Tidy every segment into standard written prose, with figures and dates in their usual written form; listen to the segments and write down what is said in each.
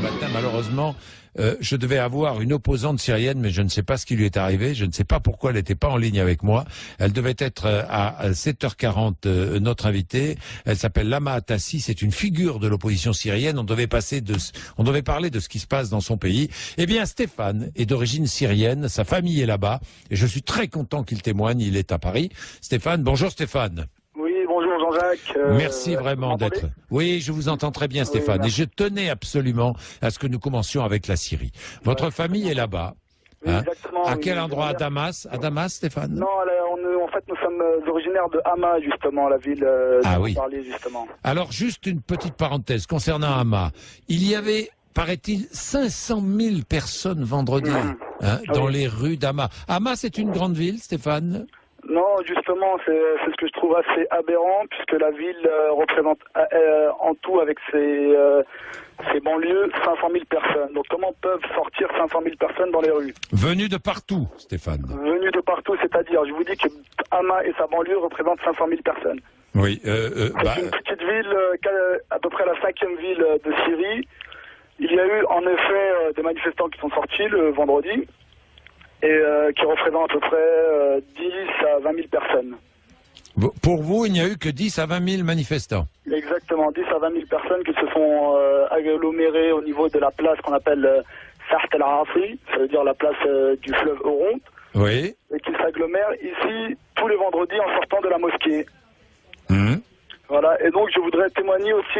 matin, malheureusement, je devais avoir une opposante syrienne, mais je ne sais pas ce qui lui est arrivé. Je ne sais pas pourquoi elle n'était pas en ligne avec moi. Elle devait être à 7h40 notre invitée. Elle s'appelle Lama Atassi. C'est une figure de l'opposition syrienne. On devait parler de ce qui se passe dans son pays. Eh bien, Stéphane est d'origine syrienne. Sa famille est là-bas. Et je suis très content qu'il témoigne. Il est à Paris. Stéphane, bonjour Stéphane. Bonjour Jean-Jacques. Merci vraiment d'être. Oui, je vous entends très bien Stéphane. Oui, et je tenais absolument à ce que nous commencions avec la Syrie. Votre famille est là-bas. Oui, exactement. À quel endroit? À Damas? À Damas, Stéphane? Non, en fait, nous sommes originaires de Hama, justement, la ville dont vous parliez, justement. Alors, juste une petite parenthèse concernant Hama. Il y avait, paraît-il, 500 000 personnes vendredi dans les rues d'Hama. Hama, c'est une grande ville, Stéphane? Non, justement, c'est ce que je trouve assez aberrant, puisque la ville représente en tout, avec ses banlieues, 500 000 personnes. Donc comment peuvent sortir 500 000 personnes dans les rues? Venues de partout, Stéphane. Venues de partout, c'est-à-dire, je vous dis que Hama et sa banlieue représentent 500 000 personnes. Oui. C'est une petite ville, à peu près la 5e ville de Syrie. Il y a eu en effet des manifestants qui sont sortis le vendredi, et qui représente à peu près 10 à 20 000 personnes. Pour vous, il n'y a eu que 10 à 20 000 manifestants? Exactement, 10 à 20 000 personnes qui se sont agglomérées au niveau de la place qu'on appelle Saht el-Arafi, ça veut dire la place du fleuve Oronte, oui. Et qui s'agglomèrent ici tous les vendredis en sortant de la mosquée. Voilà, et donc je voudrais témoigner aussi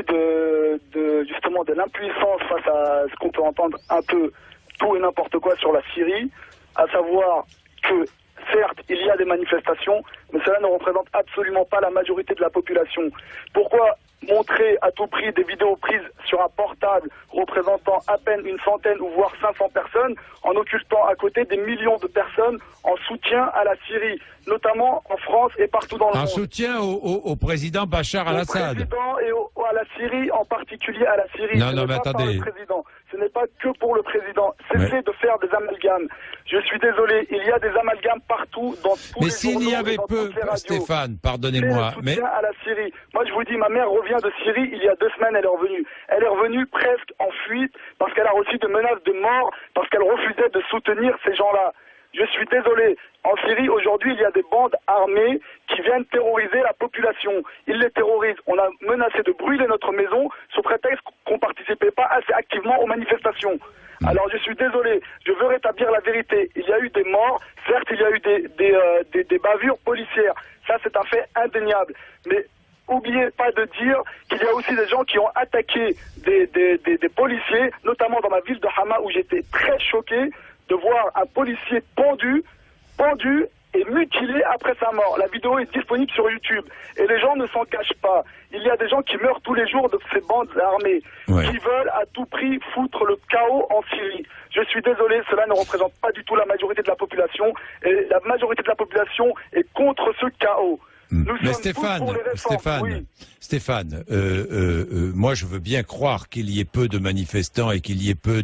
justement de l'impuissance face à ce qu'on peut entendre un peu tout et n'importe quoi sur la Syrie, à savoir que, certes, il y a des manifestations, mais cela ne représente absolument pas la majorité de la population. Pourquoi montrer à tout prix des vidéos prises sur un portable représentant à peine une centaine ou voire 500 personnes, en occultant à côté des millions de personnes en soutien à la Syrie, notamment en France et partout dans le monde. En soutien au président Bachar al-Assad. Au président et à la Syrie, en particulier à la Syrie. Non, mais attendez. Ce n'est pas que pour le président. Cessez de faire des amalgames. Je suis désolé, il y a des amalgames partout dans tous les journaux. Mais s'il y avait peu, Stéphane, pardonnez-moi. Mais à la Syrie. Moi, je vous dis, ma mère revient de Syrie il y a 2 semaines, elle est revenue. Elle est revenue presque en fuite parce qu'elle a reçu de menaces de mort, parce qu'elle refusait de soutenir ces gens-là. Je suis désolé. En Syrie, aujourd'hui, il y a des bandes armées qui viennent terroriser la population. Ils les terrorisent. On a menacé de brûler notre maison sous prétexte qu'on ne participait pas assez activement aux manifestations. Alors, je suis désolé. Je veux rétablir la vérité. Il y a eu des morts. Certes, il y a eu des bavures policières. Ça, c'est un fait indéniable. Mais n'oubliez pas de dire qu'il y a aussi des gens qui ont attaqué des policiers, notamment dans ma ville de Hama, où j'étais très choqué de voir un policier pendu et mutilé après sa mort. La vidéo est disponible sur YouTube. Et les gens ne s'en cachent pas. Il y a des gens qui meurent tous les jours de ces bandes armées, qui veulent à tout prix foutre le chaos en Syrie. Je suis désolé, cela ne représente pas du tout la majorité de la population. Et la majorité de la population est contre ce chaos. Mais Stéphane, moi je veux bien croire qu'il y ait peu de manifestants et qu'il y ait peu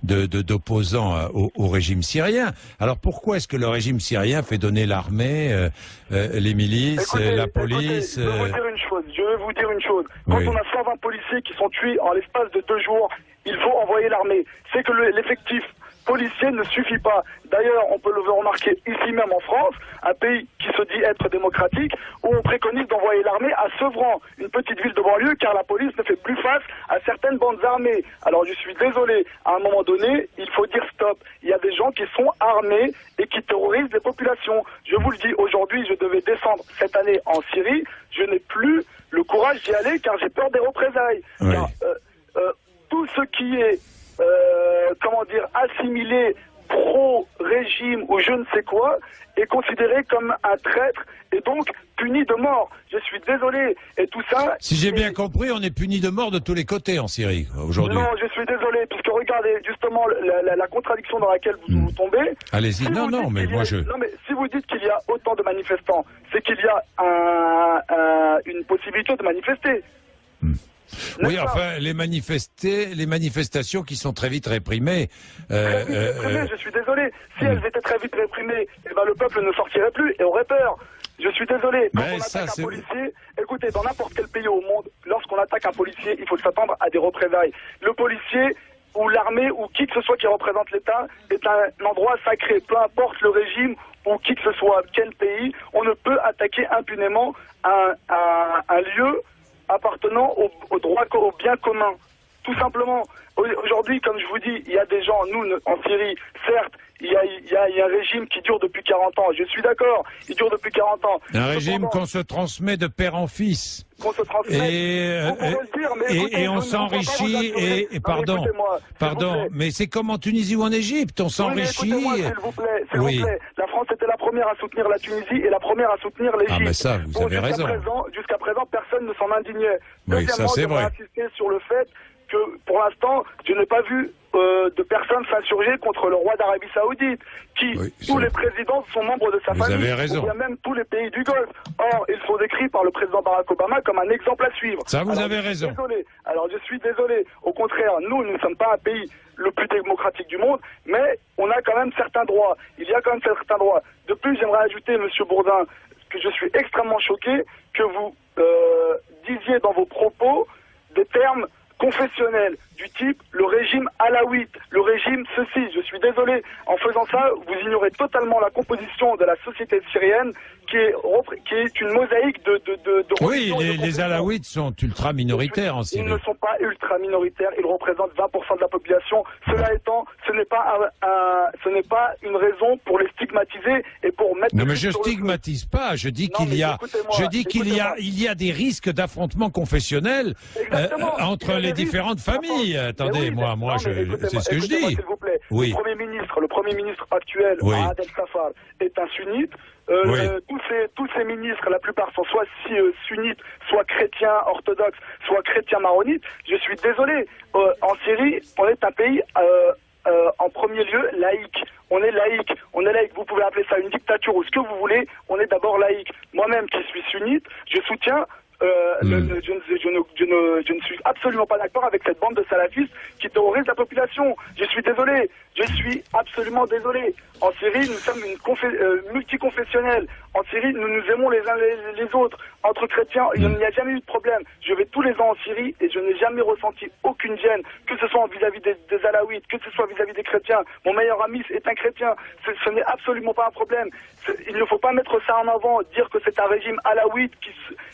d'opposants au régime syrien. Alors pourquoi est-ce que le régime syrien fait donner l'armée, les milices, la police? Je vais vous dire une chose. Quand on a 120 policiers qui sont tués en l'espace de 2 jours, il faut envoyer l'armée. C'est que l'effectif policier ne suffit pas. D'ailleurs, on peut le remarquer ici même en France, un pays qui se dit être démocratique, où on préconise d'envoyer l'armée à Sevran, une petite ville de banlieue, car la police ne fait plus face à certaines bandes armées. Alors je suis désolé, à un moment donné, il faut dire stop. Il y a des gens qui sont armés et qui terrorisent les populations. Je vous le dis, aujourd'hui, je devais descendre cette année en Syrie, je n'ai plus le courage d'y aller car j'ai peur des représailles. Car, tout ce qui est assimilé pro-régime ou je ne sais quoi, est considéré comme un traître et donc puni de mort. Je suis désolé. Et tout ça... Si j'ai bien compris, on est puni de mort de tous les côtés en Syrie, aujourd'hui. Non, je suis désolé, puisque regardez, justement, la contradiction dans laquelle vous tombez... Allez-y, mais moi je... Non, mais si vous dites qu'il y a autant de manifestants, c'est qu'il y a une possibilité de manifester. Oui, enfin, les manifestations qui sont très vite réprimées. Je suis désolé. Si elles étaient très vite réprimées, le peuple ne sortirait plus et aurait peur. Je suis désolé. Quand on attaque un policier, écoutez, dans n'importe quel pays au monde, lorsqu'on attaque un policier, il faut s'attendre à des représailles. Le policier ou l'armée ou qui que ce soit qui représente l'État est un endroit sacré. Peu importe le régime ou qui que ce soit, quel pays, on ne peut attaquer impunément un lieu appartenant au droit, au bien commun. Tout simplement. Aujourd'hui, comme je vous dis, il y a des gens, nous, en Syrie, certes, il y a un régime qui dure depuis 40 ans. Je suis d'accord, il dure depuis 40 ans. Un régime qu'on se transmet de père en fils. Qu'on se transmet. Et on s'enrichit, et pardon, mais c'est comme en Tunisie ou en Égypte, on s'enrichit. Écoutez-moi, s'il vous plaît. La France était la première à soutenir la Tunisie et la première à soutenir l'Égypte. Ah, mais ça, vous avez raison. Jusqu'à présent, personne ne s'en indignait. Oui, ça c'est vrai. Insister sur le fait que, pour l'instant, je n'ai pas vu de personnes s'insurger contre le roi d'Arabie Saoudite, tous les présidents sont membres de sa famille. Vous avez raison. Il y a même tous les pays du Golfe. Or, ils sont décrits par le président Barack Obama comme un exemple à suivre. Ça, vous avez raison. Alors, je suis désolé. Au contraire, nous ne sommes pas un pays le plus démocratique du monde, mais on a quand même certains droits. Il y a quand même certains droits. De plus, j'aimerais ajouter, Monsieur Bourdin, que je suis extrêmement choqué que vous disiez dans vos propos des termes confessionnel du type le régime alaouite, le régime ceci. Je suis désolé, en faisant ça, vous ignorez totalement la composition de la société syrienne qui est une mosaïque de oui, les alaouites sont ultra minoritaires en Syrie. Ils ne sont pas ultra minoritaires, ils représentent 20% de la population. Cela étant, ce n'est pas une raison pour les stigmatiser et pour mettre... Non mais je stigmatise pas, je dis qu'il y a des risques d'affrontements confessionnels entre les différentes familles. Attendez, moi c'est ce que je dis. S'il vous plaît. Oui. Le premier ministre actuel, Ahmed El Safar, est un sunnite. Tous ces ministres, la plupart sont soit sunnites, soit chrétiens orthodoxes, soit chrétiens maronites. Je suis désolé. En Syrie, on est un pays en premier lieu laïque. On est laïque. Vous pouvez appeler ça une dictature ou ce que vous voulez. On est d'abord laïque. Moi-même, qui suis sunnite, je soutiens. Je ne suis absolument pas d'accord avec cette bande de salafistes qui terrorise la population. Je suis désolé. Je suis absolument désolé. En Syrie, nous sommes multiconfessionnels. En Syrie, nous nous aimons les uns les autres. Entre chrétiens, il n'y a jamais eu de problème. Je vais tous les ans en Syrie et je n'ai jamais ressenti aucune gêne, que ce soit vis-à-vis des alaouites, que ce soit vis-à-vis des chrétiens. Mon meilleur ami est un chrétien. Ce n'est absolument pas un problème. Il ne faut pas mettre ça en avant, dire que c'est un régime alaouite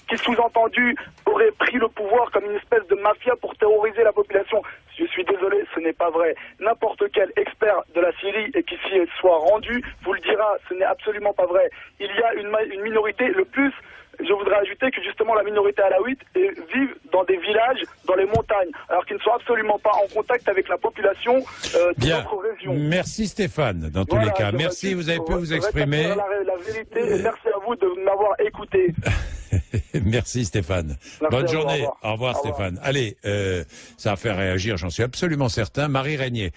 qui sous-entendu aurait pris le pouvoir comme une espèce de mafia pour terroriser la population. Je suis désolé, ce n'est pas vrai. N'importe quel expert de la Syrie et qui s'y soit rendu vous le dira, ce n'est absolument pas vrai. Il y a une minorité, le plus, je voudrais ajouter que justement la minorité alaouite vivent dans des villages, dans les montagnes, alors qu'ils ne sont absolument pas en contact avec la population de notre région. Merci Stéphane, dans tous les cas. Merci, vous avez pu vous exprimer. La vérité, et merci à vous de m'avoir écouté. Merci Stéphane. Bonne journée. Au revoir Stéphane. Allez, ça va faire réagir, j'en suis absolument certain. Marie Régnier.